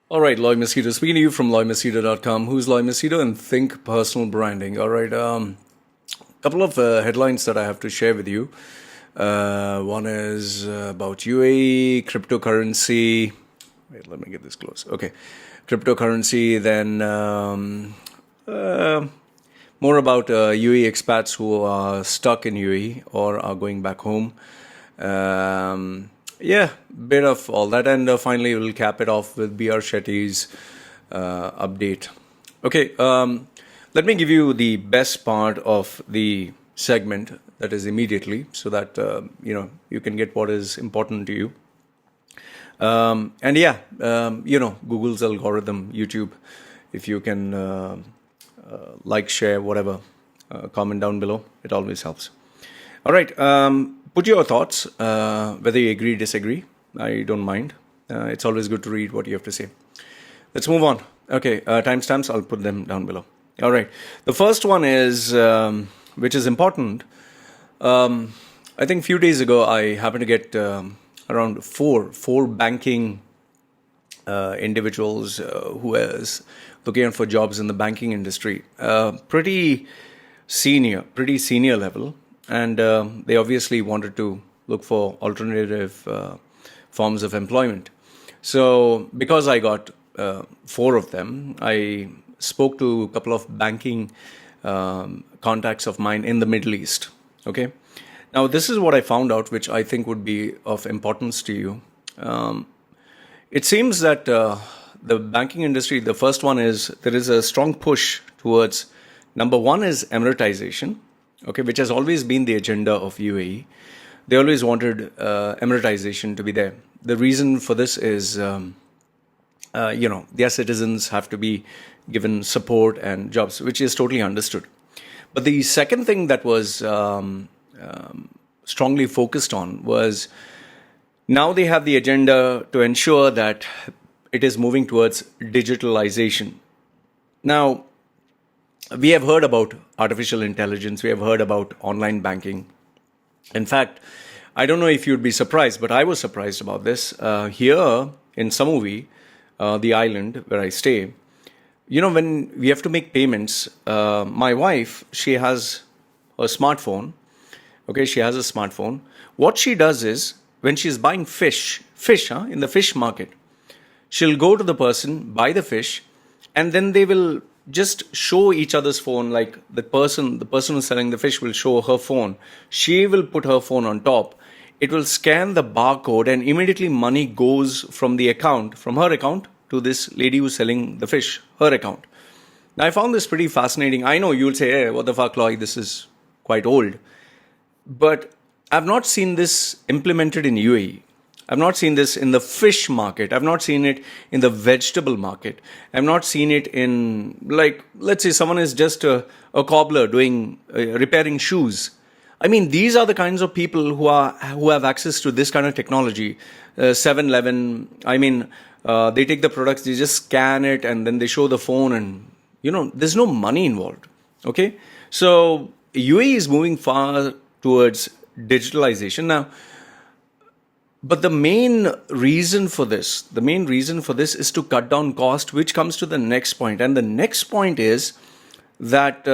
All right, Loy Machedo speaking to you from loymachedo.com. Who's Loy Machedo and Think Personal Branding. All right, couple of headlines that I have to share with you. One is about UAE cryptocurrency. Wait, let me get this close. Okay, cryptocurrency. Then more about UAE expats who are stuck in UAE or are going back home. Yeah, bit of all that, and finally we'll cap it off with BR Shetty's update. Okay, let me give you the best part of the segment, that is immediately, so that you can get what is important to you. And yeah, Google's algorithm, YouTube, if you can like, share, whatever, comment down below, it always helps. All right. Put your thoughts, whether you agree, disagree. I don't mind. It's always good to read what you have to say. Let's move on. Okay, timestamps, I'll put them down below. All right. The first one is, which is important. I think a few days ago, I happened to get around four banking individuals who was looking out for jobs in the banking industry. Pretty senior level. And they obviously wanted to look for alternative forms of employment. So because I got four of them, I spoke to a couple of banking contacts of mine in the Middle East. Okay. Now, this is what I found out, which I think would be of importance to you. It seems that the banking industry, the first one is, there is a strong push towards, number one is Emiratization. Okay, which has always been the agenda of UAE. They always wanted Emiratization to be there. The reason for this is, their citizens have to be given support and jobs, which is totally understood. But the second thing that was strongly focused on was, now they have the agenda to ensure that it is moving towards digitalization. Now, we have heard about artificial intelligence. We have heard about online banking. In fact, I don't know if you'd be surprised, but I was surprised about this. Here in Samui, the island where I stay, when we have to make payments, my wife, she has a smartphone. Okay, she has a smartphone. What she does is, when she's buying fish in the fish market, she'll go to the person, buy the fish, and then they will just show each other's phone. Like the person who's selling the fish will show her phone. She will put her phone on top. It will scan the barcode, and immediately money goes from her account, to this lady who's selling the fish, her account. Now, I found this pretty fascinating. I know you'll say, hey, what the fuck, Loy, this is quite old. But I've not seen this implemented in UAE. I've not seen this in the fish market. I've not seen it in the vegetable market. I've not seen it in, like, let's say someone is just a cobbler doing, repairing shoes. I mean, these are the kinds of people who have access to this kind of technology. 7-Eleven, I mean, they take the products, they just scan it, and then they show the phone, and, there's no money involved. Okay? So, UAE is moving far towards digitalization. Now, but the main reason for this is to cut down cost, which comes to the next point. And the next point is that,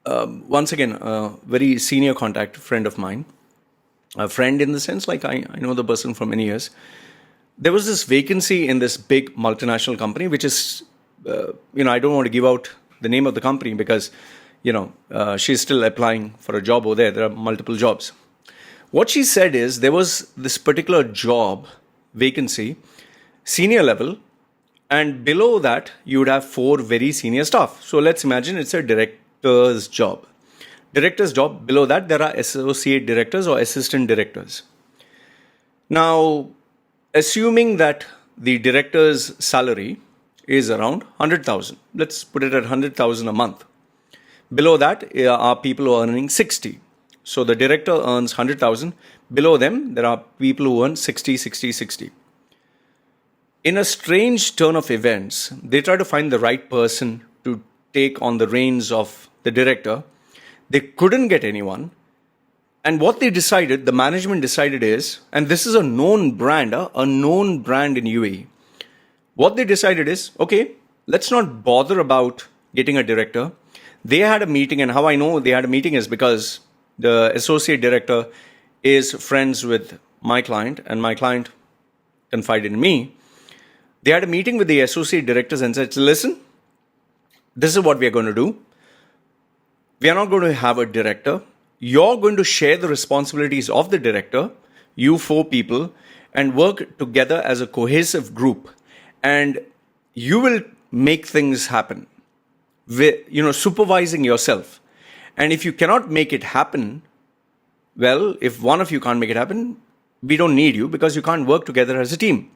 once again, a very senior contact friend of mine, a friend in the sense, like I know the person for many years, there was this vacancy in this big multinational company, which is, I don't want to give out the name of the company because, she's still applying for a job over there. There are multiple jobs. What she said is, there was this particular job vacancy, senior level, and below that, you would have 4 very senior staff. So let's imagine it's a director's job. Director's job, below that, there are associate directors or assistant directors. Now, assuming that the director's salary is around 100,000, let's put it at 100,000 a month. Below that are people who are earning 60. So the director earns 100,000. Below them, there are people who earn 60. In a strange turn of events, they try to find the right person to take on the reins of the director. They couldn't get anyone. And what they decided, the management decided is, and this is a known brand in UAE. What they decided is, okay, let's not bother about getting a director. They had a meeting, and how I know they had a meeting is because the associate director is friends with my client, and my client confided in me. They had a meeting with the associate directors and said, listen, this is what we are going to do. We are not going to have a director. You're going to share the responsibilities of the director, you 4 people, and work together as a cohesive group. And you will make things happen, supervising yourself. And if you cannot make it happen, well, if one of you can't make it happen, we don't need you because you can't work together as a team.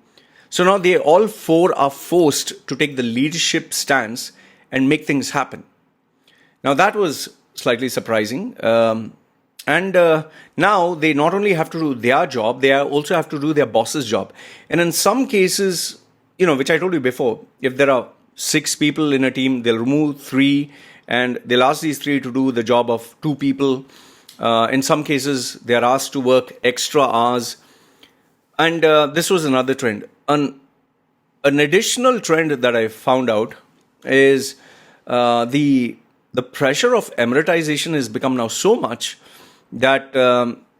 So now they all 4 are forced to take the leadership stance and make things happen. Now that was slightly surprising. And now they not only have to do their job, they also have to do their boss's job. And in some cases, which I told you before, if there are 6 people in a team, they'll remove 3 and they'll ask these 3 to do the job of 2 people. In some cases, they're asked to work extra hours. And this was another trend. An additional trend that I found out is the pressure of Emiratization has become now so much that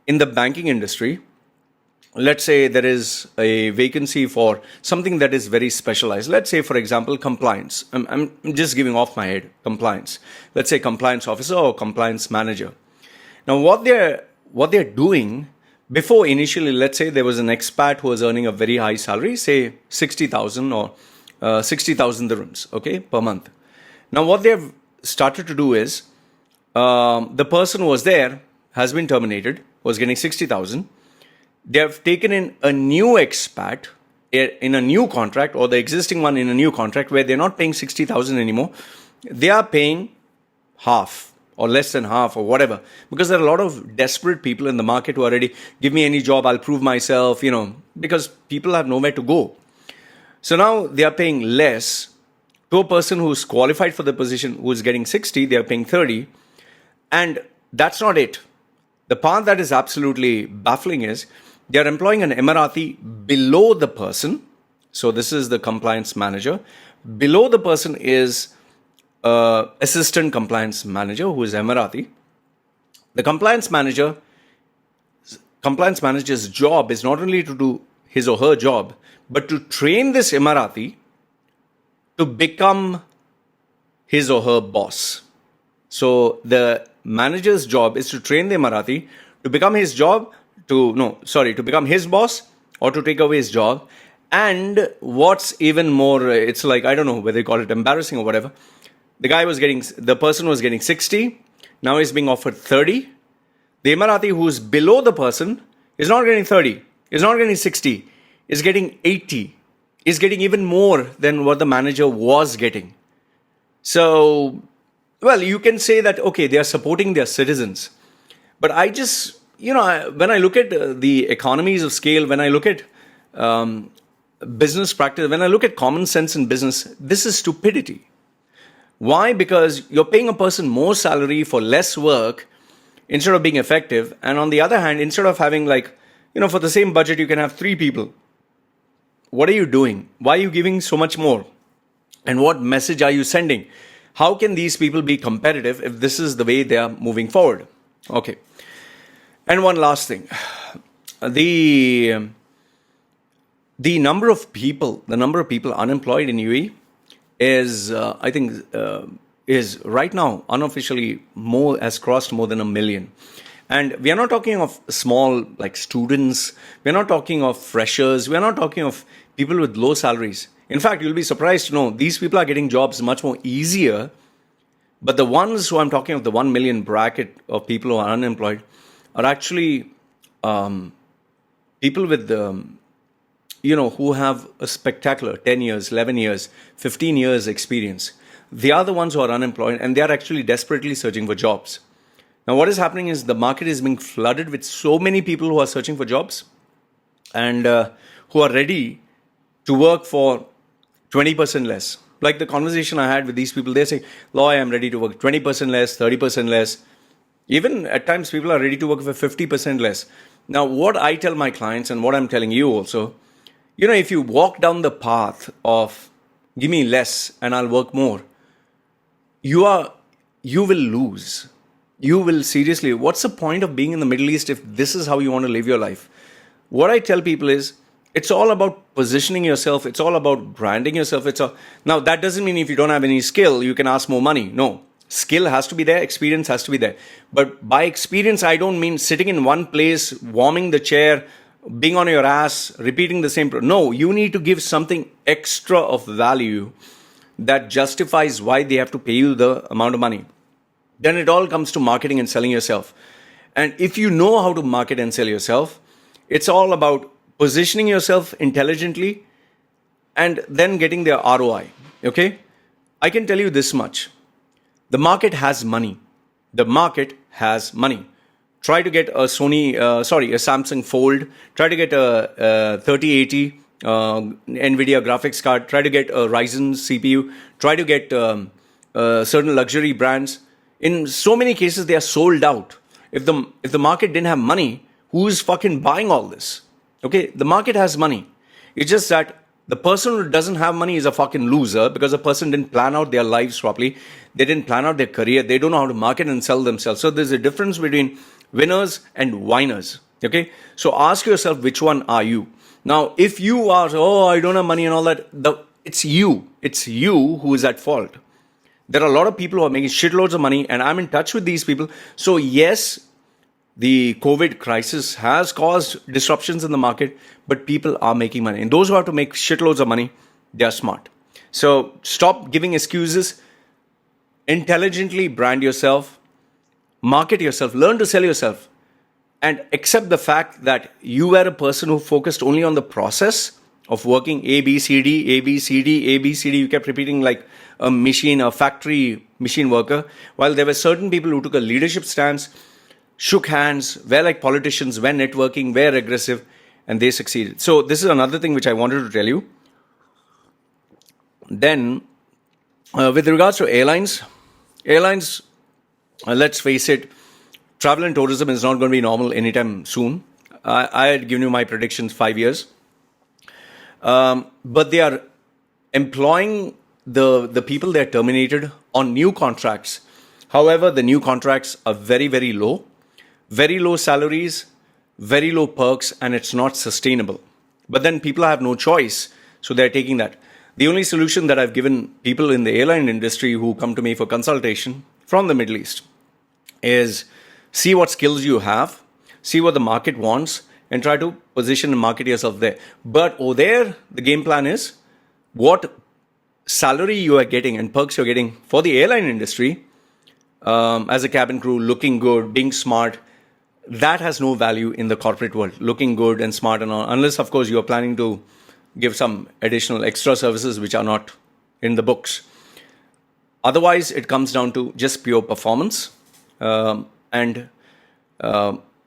in the banking industry, let's say there is a vacancy for something that is very specialized. Let's say, for example, compliance. I'm just giving off my head, compliance. Let's say compliance officer or compliance manager. Now, what they're doing before initially, let's say there was an expat who was earning a very high salary, say 60,000 or 60,000 dirhams, okay, per month. Now, what they've started to do is the person who was there has been terminated, was getting 60,000. They have taken in a new expat in a new contract, or the existing one in a new contract, where they're not paying 60,000 anymore. They are paying half or less than half or whatever, because there are a lot of desperate people in the market who are ready, give me any job, I'll prove myself, because people have nowhere to go. So now they are paying less to a person who's qualified for the position, who's getting 60, they are paying 30. And that's not it. The part that is absolutely baffling is they are employing an Emirati below the person. So this is the compliance manager. Below the person is assistant compliance manager who is Emirati. The compliance manager's job is not only to do his or her job, but to train this Emirati to become his or her boss. So the manager's job is to train the Emirati to become his to become his boss or to take away his job. And what's even more, it's like, I don't know whether you call it embarrassing or whatever. The person was getting 60, now he's being offered 30. The Emirati who's below the person is not getting 30, is not getting 60, is getting 80, is getting even more than what the manager was getting. So, well, you can say that, okay, they are supporting their citizens. But I just, when I look at the economies of scale, when I look at business practice, when I look at common sense in business, this is stupidity. Why? Because you're paying a person more salary for less work instead of being effective. And on the other hand, instead of having for the same budget, you can have 3 people. What are you doing? Why are you giving so much more? And what message are you sending? How can these people be competitive if this is the way they are moving forward? Okay. And one last thing. The number of people unemployed in UAE is, I think, is right now unofficially has crossed more than 1 million. And we are not talking of small, like students. We are not talking of freshers. We are not talking of people with low salaries. In fact, you'll be surprised to know these people are getting jobs much more easier. But the ones who I'm talking of, the 1 million bracket of people who are unemployed, are actually people with who have a spectacular 10 years, 11 years, 15 years experience. They are the ones who are unemployed, and they are actually desperately searching for jobs. Now, what is happening is the market is being flooded with so many people who are searching for jobs and who are ready to work for 20% less. Like the conversation I had with these people, they say, Loy, I'm ready to work 20% less, 30% less. Even at times, people are ready to work for 50% less. Now, what I tell my clients and what I'm telling you also, if you walk down the path of give me less and I'll work more, you will lose. You will seriously. What's the point of being in the Middle East if this is how you want to live your life? What I tell people is, it's all about positioning yourself. It's all about branding yourself. Now, that doesn't mean if you don't have any skill, you can ask more money. No. Skill has to be there. Experience has to be there. But by experience, I don't mean sitting in one place, warming the chair, being on your ass, repeating the same. No, you need to give something extra of value that justifies why they have to pay you the amount of money. Then it all comes to marketing and selling yourself. And if you know how to market and sell yourself, it's all about positioning yourself intelligently and then getting their ROI. Okay? I can tell you this much. The market has money. The market has money. Try to get a Samsung Fold. Try to get a 3080 NVIDIA graphics card. Try to get a Ryzen CPU. Try to get certain luxury brands. In so many cases, they are sold out. If the market didn't have money, who's fucking buying all this? Okay, the market has money. It's just that the person who doesn't have money is a fucking loser because the person didn't plan out their lives properly. They didn't plan out their career. They don't know how to market and sell themselves. So there's a difference between winners and whiners. Okay, so ask yourself, which one are you? Now, if you are, I don't have money and all that, it's you. It's you who is at fault. There are a lot of people who are making shitloads of money, and I'm in touch with these people. So yes, the COVID crisis has caused disruptions in the market, but people are making money. And those who have to make shitloads of money, they are smart. So stop giving excuses. Intelligently brand yourself, market yourself, learn to sell yourself, and accept the fact that you were a person who focused only on the process of working A, B, C, D, A, B, C, D, A, B, C, D. You kept repeating like a factory machine worker, while there were certain people who took a leadership stance, shook hands, were like politicians, were networking, were aggressive, and they succeeded. So this is another thing which I wanted to tell you. Then, with regards to airlines, let's face it, travel and tourism is not going to be normal anytime soon. I had given you my predictions 5 years. But they are employing the people they are terminated on new contracts. However, the new contracts are very, very low salaries, very low perks, and it's not sustainable. But then people have no choice, so they're taking that. The only solution that I've given people in the airline industry who come to me for consultation from the Middle East is see what skills you have, see what the market wants, and try to position and market yourself there. But over there, the game plan is what salary you are getting and perks you're getting for the airline industry as a cabin crew, looking good, being smart. That has no value in the corporate world, looking good and smart and all, unless, of course, you are planning to give some additional extra services which are not in the books. Otherwise, it comes down to just pure performance and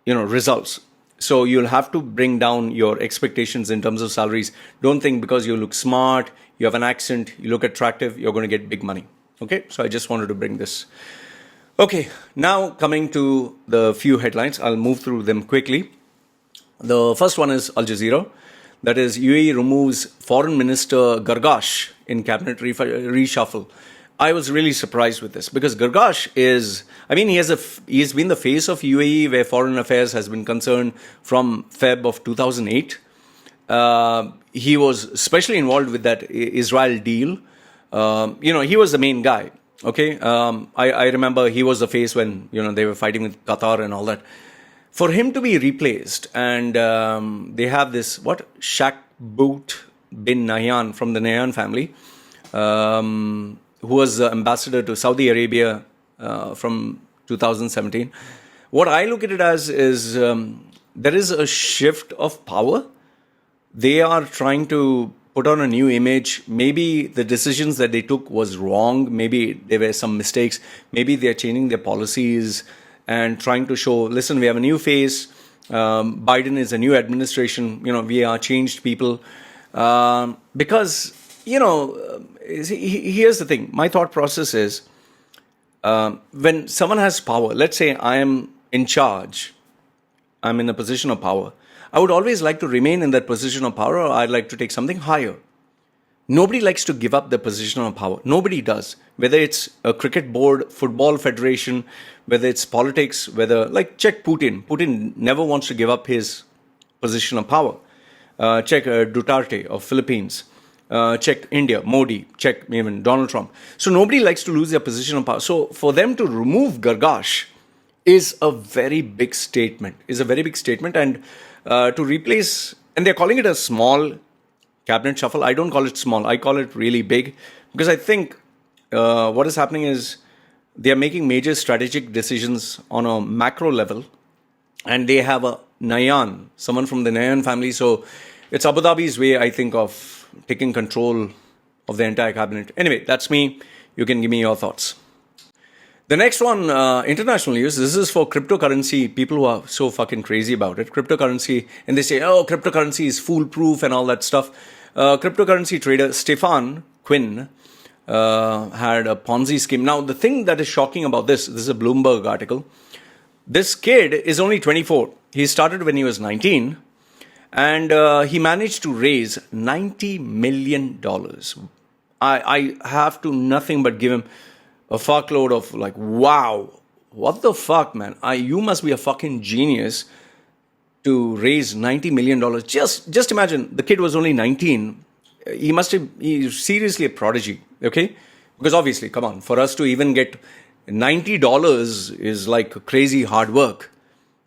results. So you'll have to bring down your expectations in terms of salaries. Don't think because you look smart, you have an accent, you look attractive, you're going to get big money. Okay, so I just wanted to bring this. Okay, now coming to the few headlines, I'll move through them quickly. The first one is Al Jazeera. That is, UAE removes Foreign Minister Gargash in cabinet reshuffle. I was really surprised with this because Gargash he's been the face of UAE where foreign affairs has been concerned from Feb of 2008. He was especially involved with that Israel deal. He was the main guy. Okay, I remember he was the face when they were fighting with Qatar and all that. For him to be replaced, and they have this Shakhbout bin Nahyan from the Nahyan family, who was the ambassador to Saudi Arabia from 2017. What I look at it as is there is a shift of power. They are trying to put on a new image. Maybe the decisions that they took was wrong. Maybe there were some mistakes. Maybe they are changing their policies and trying to show, listen, we have a new face. Biden is a new administration. We are changed people. Because, here's the thing. My thought process is when someone has power, let's say I am in charge. I'm in a position of power, I would always like to remain in that position of power, or I'd like to take something higher. Nobody likes to give up their position of power. Nobody does. Whether it's a cricket board, football federation, whether it's politics, like check Putin. Putin never wants to give up his position of power. Check Duterte of Philippines. Check India, Modi. Check even Donald Trump. So nobody likes to lose their position of power. So for them to remove Gargash is a very big statement. And to replace, and they're calling it a small cabinet shuffle. I don't call it small. I call it really big, because I think what is happening is they are making major strategic decisions on a macro level, and they have a Nahyan, someone from the Nahyan family. So it's Abu Dhabi's way, I think, of taking control of the entire cabinet. Anyway, that's me. You can give me your thoughts. The next one, international news. This is for cryptocurrency, people who are so fucking crazy about it. Cryptocurrency, and they say, oh, cryptocurrency is foolproof and all that stuff. Cryptocurrency trader Stefan Qin had a Ponzi scheme. Now, the thing that is shocking about this is a Bloomberg article. This kid is only 24. He started when he was 19, and he managed to raise $90 million. I have to nothing but give him a fuckload of like, wow, what the fuck, man? You must be a fucking genius to raise $90 million. Just imagine, the kid was only 19. He's seriously a prodigy, okay? Because obviously, come on, for us to even get $90 is like crazy hard work.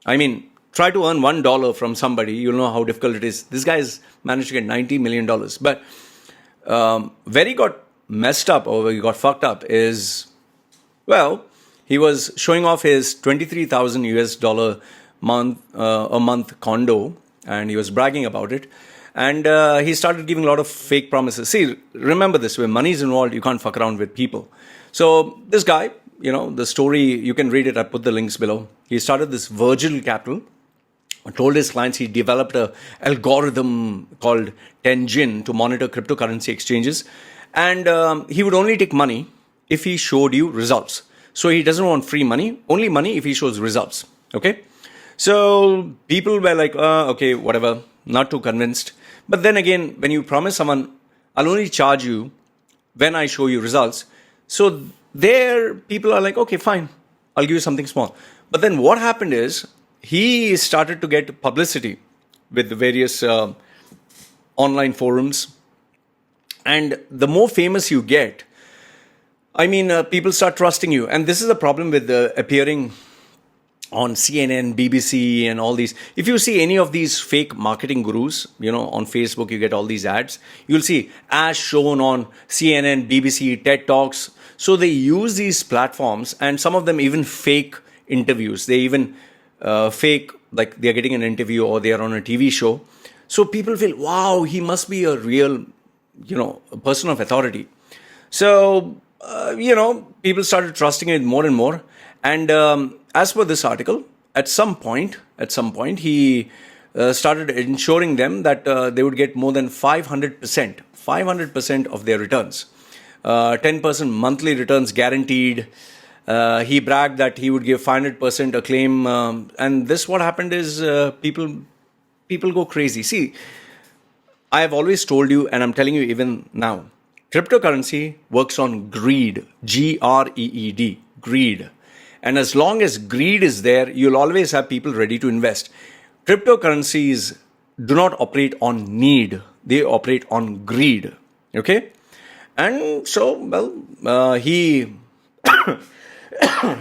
I mean, try to earn $1 from somebody, you'll know how difficult it is. This guy's managed to get $90 million. But where he got messed up, or where he got fucked up is, well, he was showing off his $23,000 a month condo, and he was bragging about it. And he started giving a lot of fake promises. See, remember this, when money is involved, you can't fuck around with people. So this guy, the story, you can read it. I put the links below. He started this Virgil Capital. Told his clients he developed an algorithm called Tenjin to monitor cryptocurrency exchanges. And he would only take money if he showed you results. So he doesn't want free money, only money if he shows results. Okay? So people were like, okay, whatever, not too convinced. But then again, when you promise someone, I'll only charge you when I show you results. So there, people are like, okay, fine, I'll give you something small. But then what happened is, he started to get publicity with the various online forums. And the more famous you get, people start trusting you. And this is a problem with appearing on CNN, BBC, and all these. If you see any of these fake marketing gurus, on Facebook, you get all these ads. You'll see as shown on CNN, BBC, TED Talks. So they use these platforms, and some of them even fake interviews. They even fake, like they're getting an interview or they're on a TV show. So people feel, wow, he must be a real, a person of authority. So, people started trusting it more and more. And as per this article, at some point, he started ensuring them that they would get more than 500% of their returns. 10% monthly returns guaranteed. He bragged that he would give 500% a claim. And this, what happened is people go crazy. See, I have always told you, and I'm telling you even now, cryptocurrency works on greed, Greed, greed. And as long as greed is there, you'll always have people ready to invest. Cryptocurrencies do not operate on need. They operate on greed. Okay? And so, he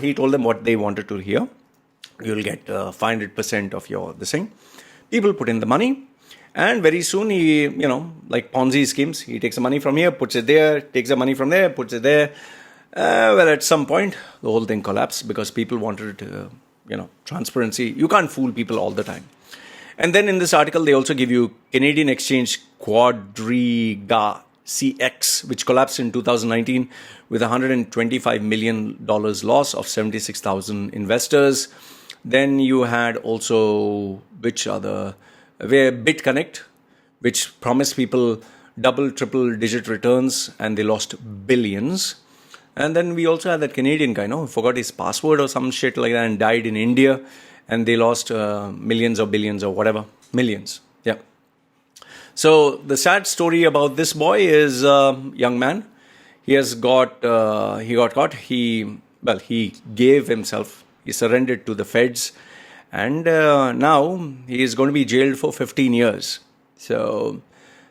he told them what they wanted to hear. You'll get 500% of your this thing. People put in the money. And very soon he, like Ponzi schemes, he takes the money from here, puts it there, takes the money from there, puts it there. Well, at some point, the whole thing collapsed because people wanted, transparency. You can't fool people all the time. And then in this article, they also give you Canadian exchange Quadriga CX, which collapsed in 2019 with $125 million loss of 76,000 investors. Then you had also, where BitConnect, which promised people double, triple digit returns, and they lost billions. And then we also had that Canadian guy, who forgot his password or some shit like that and died in India. and they lost millions or billions or whatever. Millions. Yeah. So the sad story about this boy is young man. He got caught. He gave himself. He surrendered to the feds, and now he is going to be jailed for 15 years. So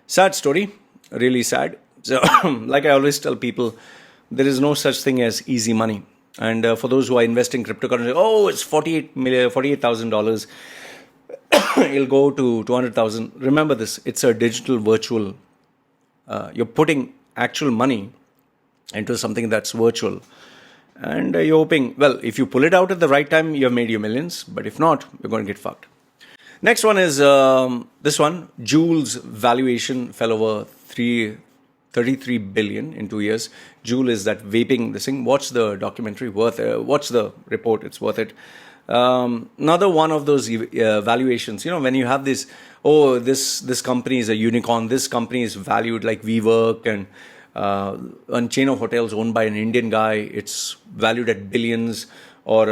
sad story, really sad. So like I always tell people, there is no such thing as easy money. And for those who are investing cryptocurrency, oh, it's $48,000. It'll go to 200,000. Remember this, it's a digital virtual. You're putting actual money into something that's virtual. And you're hoping, well, if you pull it out at the right time, you've made your millions. But if not, you're going to get fucked. Next one is this one. Juul's valuation fell over 33 billion in 2 years. Juul is that vaping this thing. Watch the documentary, watch the report, it's worth it. Another one of those valuations, when you have this, this company is a unicorn, this company is valued like WeWork and a chain of hotels owned by an Indian guy, it's valued at billions, or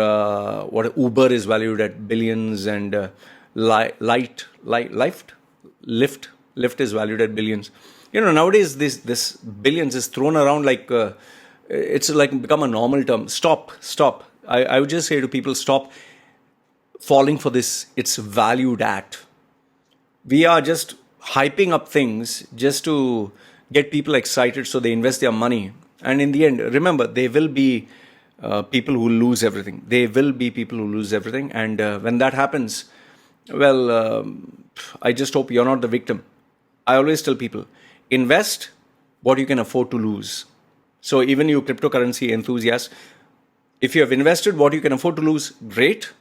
what Uber is valued at billions, and Lyft is valued at billions. Nowadays this billions is thrown around like it's like become a normal term. Stop. I would just say to people, stop falling for this. It's valued at. We are just hyping up things just to get people excited so they invest their money. And in the end, remember, there will be people who lose everything. And when that happens, well, I just hope you're not the victim. I always tell people, invest what you can afford to lose. So even you cryptocurrency enthusiasts, if you have invested what you can afford to lose, great,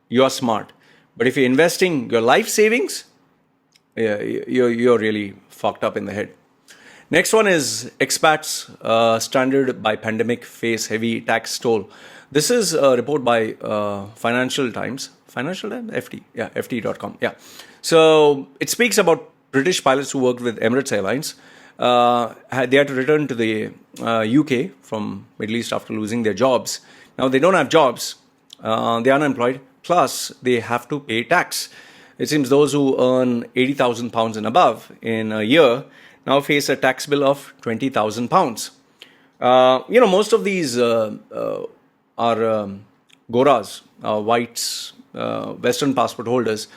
you are smart. But if you're investing your life savings, you're really fucked up in the head. Next one is expats stranded by pandemic face heavy tax toll. This is a report by Financial Times, FT, FT.com. Yeah. So it speaks about British pilots who worked with Emirates Airlines. They had to return to the UK from Middle East after losing their jobs. Now they don't have jobs, they're unemployed, plus they have to pay tax. It seems those who earn £80,000 and above in a year now face a tax bill of £20,000. Most of these are Goras, whites, Western passport holders.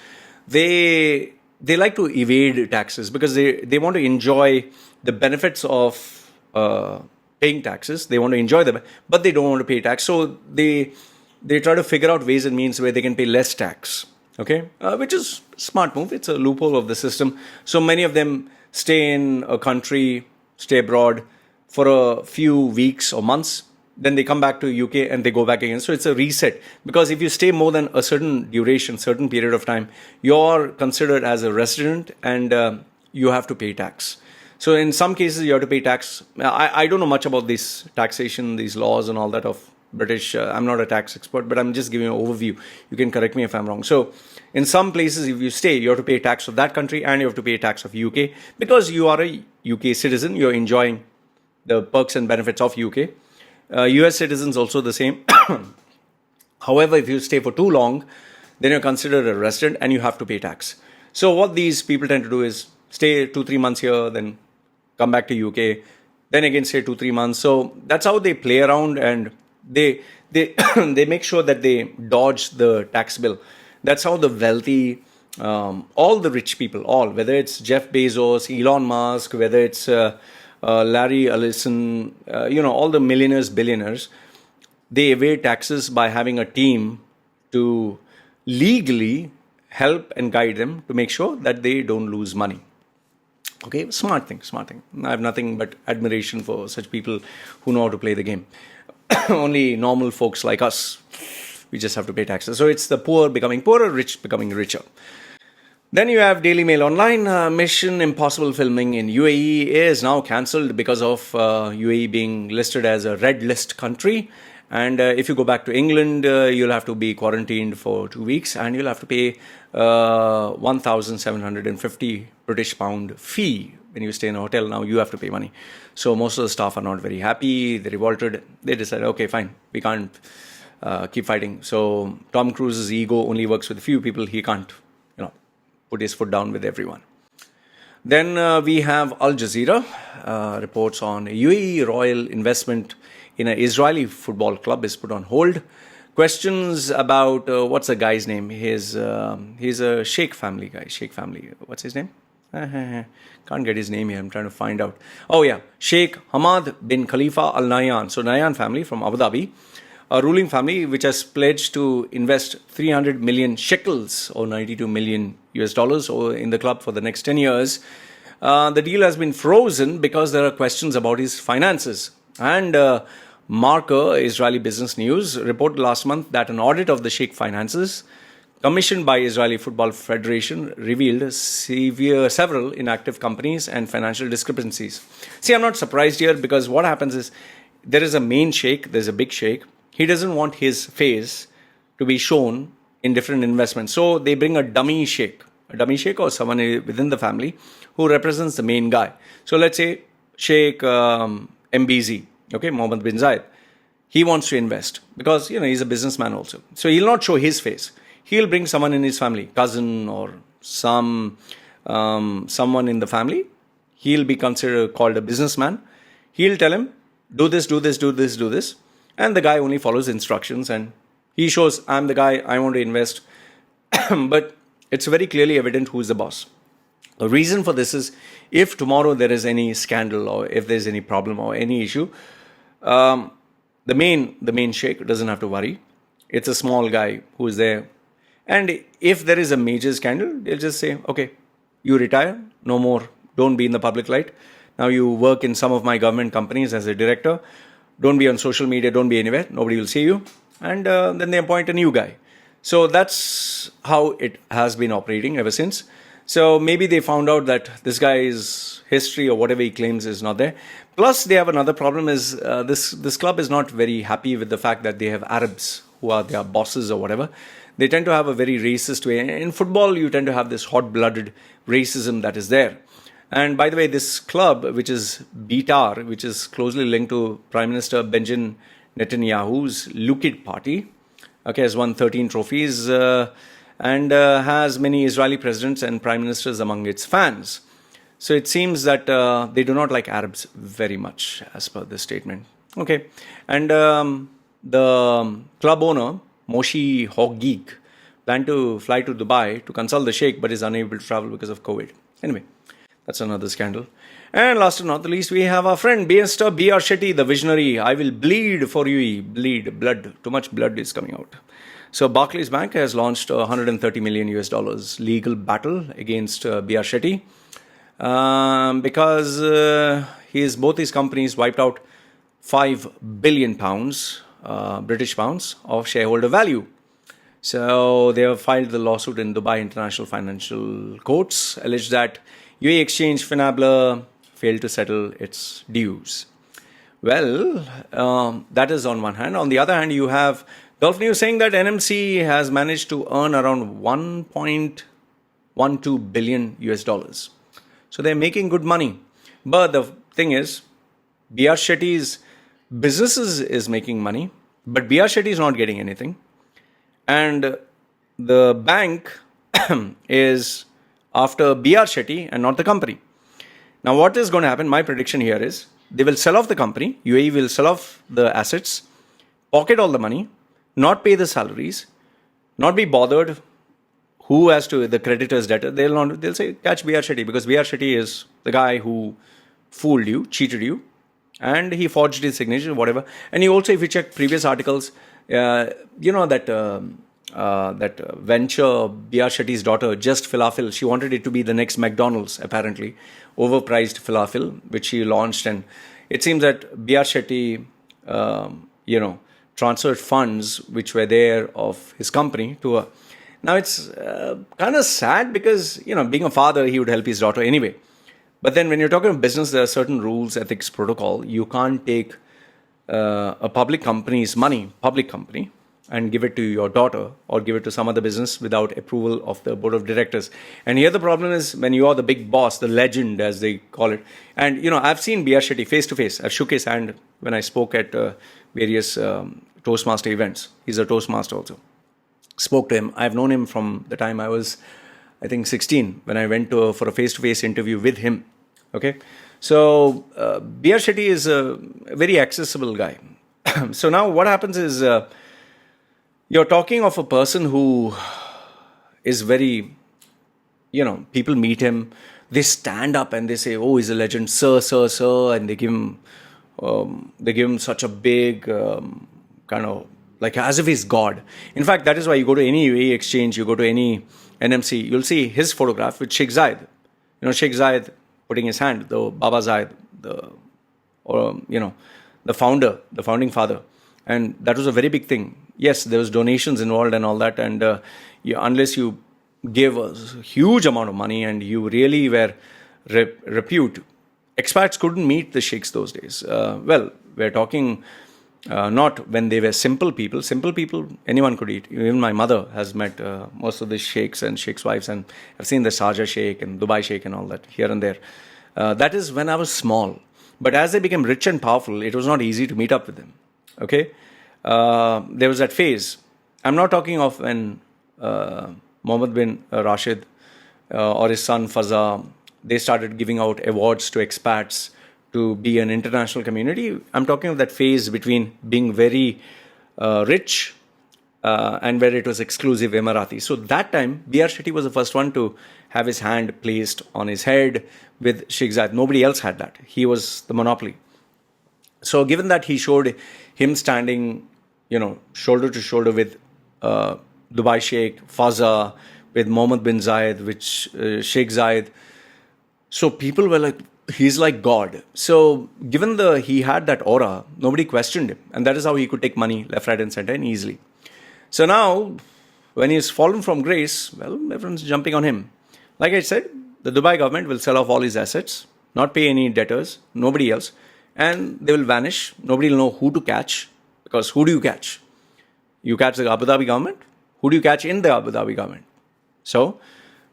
They like to evade taxes because they want to enjoy the benefits of paying taxes. They want to enjoy them, but they don't want to pay tax. So they try to figure out ways and means where they can pay less tax. Okay, which is a smart move. It's a loophole of the system. So many of them stay in a country, stay abroad for a few weeks or months. Then they come back to UK and they go back again. So it's a reset, because if you stay more than a certain duration, certain period of time, you're considered as a resident and you have to pay tax. So in some cases you have to pay tax. I don't know much about this taxation, these laws and all that of British. I'm not a tax expert, but I'm just giving you an overview. You can correct me if I'm wrong. So in some places, if you stay, you have to pay tax of that country and you have to pay tax of UK, because you are a UK citizen. You're enjoying the perks and benefits of UK. US citizens also the same. However, if you stay for too long, then you're considered a resident and you have to pay tax. So what these people tend to do is stay 2-3 months here, then come back to UK, then again stay 2-3 months. So that's how they play around, and they they make sure that they dodge the tax bill. That's how the wealthy, all the rich people, whether it's Jeff Bezos, Elon Musk, whether it's Larry Ellison, all the millionaires, billionaires, they evade taxes by having a team to legally help and guide them to make sure that they don't lose money. Okay, smart thing. I have nothing but admiration for such people who know how to play the game. Only normal folks like us, we just have to pay taxes. So it's the poor becoming poorer, rich becoming richer. Then you have Daily Mail Online. Mission Impossible filming in UAE is now cancelled because of UAE being listed as a red list country. And if you go back to England, you'll have to be quarantined for 2 weeks and you'll have to pay 1,750 British pound fee when you stay in a hotel. Now you have to pay money. So most of the staff are not very happy. They revolted. They decided, okay, fine, we can't keep fighting. So Tom Cruise's ego only works with a few people. He can't, put his foot down with everyone. Then we have Al Jazeera reports on UAE royal investment in an Israeli football club is put on hold. Questions about what's the guy's name? He's a Sheikh family guy. Sheikh family. What's his name? Can't get his name here. I'm trying to find out. Oh yeah, Sheikh Hamad bin Khalifa Al Nahyan. So Nahyan family from Abu Dhabi, a ruling family which has pledged to invest 300 million shekels or 92 million US dollars in the club for the next 10 years. The deal has been frozen because there are questions about his finances. And Marker, Israeli Business News, reported last month that an audit of the Sheikh finances commissioned by Israeli Football Federation revealed several inactive companies and financial discrepancies. See, I'm not surprised here because what happens is there is a main sheikh, there's a big sheikh. He doesn't want his face to be shown in different investments. So they bring a dummy sheikh or someone within the family who represents the main guy. So let's say Sheikh MBZ, Mohammed bin Zayed. He wants to invest because, he's a businessman also. So he'll not show his face. He'll bring someone in his family, cousin or someone in the family. He'll be called a businessman. He'll tell him, do this, do this, do this, do this. And the guy only follows instructions and he shows, I'm the guy, I want to invest. But it's very clearly evident who's the boss. The reason for this is if tomorrow there is any scandal or if there's any problem or any issue, the main sheikh doesn't have to worry. It's a small guy who's there. And if there is a major scandal, they'll just say, okay, you retire, no more, don't be in the public light. Now you work in some of my government companies as a director. Don't be on social media, don't be anywhere, nobody will see you. And then they appoint a new guy. So that's how it has been operating ever since. So maybe they found out that this guy's history or whatever he claims is not there. Plus, they have another problem is this club is not very happy with the fact that they have Arabs who are their bosses or whatever. They tend to have a very racist way. In football, you tend to have this hot-blooded racism that is there. And by the way, this club, which is BTAR, which is closely linked to Prime Minister Benjamin Netanyahu's Likud party, has won 13 trophies and has many Israeli presidents and prime ministers among its fans. So it seems that they do not like Arabs very much, as per this statement. Okay. And the club owner, Moshe Hoggeek, planned to fly to Dubai to consult the Sheikh, but is unable to travel because of COVID. Anyway, that's another scandal. And last but not the least, we have our friend Mr. B.R. Shetty, the visionary. I will bleed for UAE. Bleed, blood. Too much blood is coming out. So Barclays Bank has launched $130 million US legal battle against B.R. Shetty because both his companies wiped out £5 billion British pounds of shareholder value. So they have filed the lawsuit in Dubai International Financial Courts, alleged that UAE Exchange Finabler failed to settle its dues. Well, that is on one hand. On the other hand, you have Gulf News saying that NMC has managed to earn around $1.12 billion US. So they're making good money. But the thing is, B.R. Shetty's businesses is making money, but B.R. Shetty is not getting anything. And the bank is after B.R. Shetty and not the company. Now, what is going to happen? My prediction here is they will sell off the company. UAE will sell off the assets, pocket all the money, not pay the salaries, not be bothered who has to the creditor's debtor. They'll say catch B.R. Shetty because B.R. Shetty is the guy who fooled you, cheated you, and he forged his signature, whatever. And you also, if you check previous articles, that venture, B.R. Shetty's daughter, Just Falafel, she wanted it to be the next McDonald's, apparently. Overpriced falafel, which she launched. And it seems that B.R. Shetty, transferred funds which were there of his company to her. Now, it's kind of sad because, being a father, he would help his daughter anyway. But then when you're talking about business, there are certain rules, ethics, protocol. You can't take a public company's money, public company, and give it to your daughter or give it to some other business without approval of the board of directors. And here the problem is when you are the big boss, the legend as they call it. And, I've seen B.R. Shetty face to face. I've shook his hand when I spoke at various Toastmaster events. He's a Toastmaster also. Spoke to him. I've known him from the time I was, I think, 16 when I went for a face-to-face interview with him. Okay, so B.R. Shetty is a very accessible guy. So now what happens is you're talking of a person who is very, people meet him, they stand up and they say, "Oh, he's a legend, sir, sir, sir," and they give him such a big kind of like as if he's God. In fact, that is why you go to any UAE exchange, you go to any NMC, you'll see his photograph with Sheikh Zayed. Sheikh Zayed putting his hand, the Baba Zayed, the founder, the founding father. And that was a very big thing. Yes, there was donations involved and all that. And unless you gave a huge amount of money and you really were repute, expats couldn't meet the sheikhs those days. Well, we're talking not when they were simple people. Simple people, anyone could eat. Even my mother has met most of the sheikhs and sheikhs' wives, and I've seen the Sharjah Sheikh and Dubai Sheikh and all that here and there. That is when I was small. But as they became rich and powerful, it was not easy to meet up with them. Okay? There was that phase. I'm not talking of when Mohammed bin Rashid or his son Faza, they started giving out awards to expats to be an international community. I'm talking of that phase between being very rich and where it was exclusive Emirati. So that time, B.R. Shetty was the first one to have his hand placed on his head with Sheikh Zayed. Nobody else had that. He was the monopoly. So given that he showed him standing, shoulder to shoulder with Dubai Sheikh, Faza, with Mohammed bin Zayed, with Sheikh Zayed. So people were like, he's like God. So given he had that aura, nobody questioned him. And that is how he could take money left, right and center and easily. So now, when he's fallen from grace, well, everyone's jumping on him. Like I said, the Dubai government will sell off all his assets, not pay any debtors, nobody else. And they will vanish. Nobody will know who to catch. Because who do you catch? You catch the Abu Dhabi government. Who do you catch in the Abu Dhabi government? So,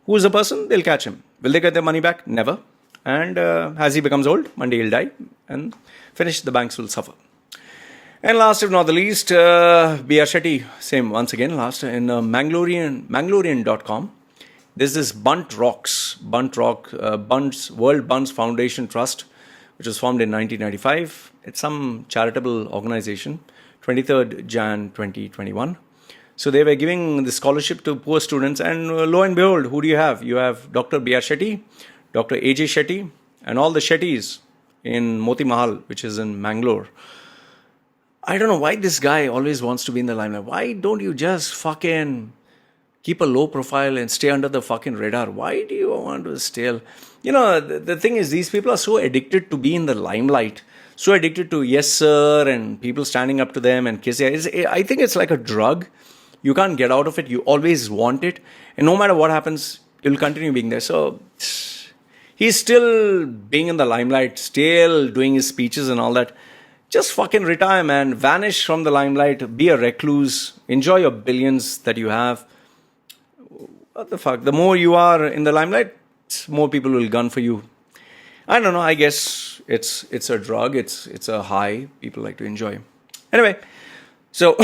who is the person? They'll catch him. Will they get their money back? Never. And as he becomes old, one day he'll die. And finish, the banks will suffer. And last, if not the least, B.R. Shetty, same once again, last in Mangalorian.com. There's this World Bunts Foundation Trust, which was formed in 1995. It's some charitable organization, 23rd Jan 2021. So they were giving the scholarship to poor students, and lo and behold, who do you have? You have Dr. B.R. Shetty, Dr. A.J. Shetty, and all the Shettys in Moti Mahal, which is in Mangalore. I don't know why this guy always wants to be in the limelight. Why don't you just fucking keep a low profile and stay under the fucking radar? Why do you want to stay? The thing is, these people are so addicted to be in the limelight, so addicted to yes sir and people standing up to them and kissing. I think it's like a drug. You can't get out of it. You always want it. And no matter what happens, you'll continue being there. So he's still being in the limelight, still doing his speeches and all that. Just fucking retire, man. Vanish from the limelight. Be a recluse. Enjoy your billions that you have. What the fuck? The more you are in the limelight, more people will gun for you. I don't know. I guess it's a drug. It's a high people like to enjoy. Anyway, so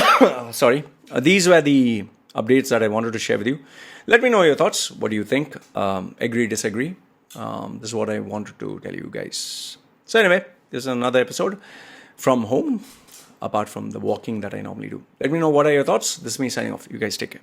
sorry. These were the updates that I wanted to share with you. Let me know your thoughts. What do you think? Agree, disagree? This is what I wanted to tell you guys. So anyway, this is another episode from home, apart from the walking that I normally do. Let me know what are your thoughts. This is me signing off. You guys take care.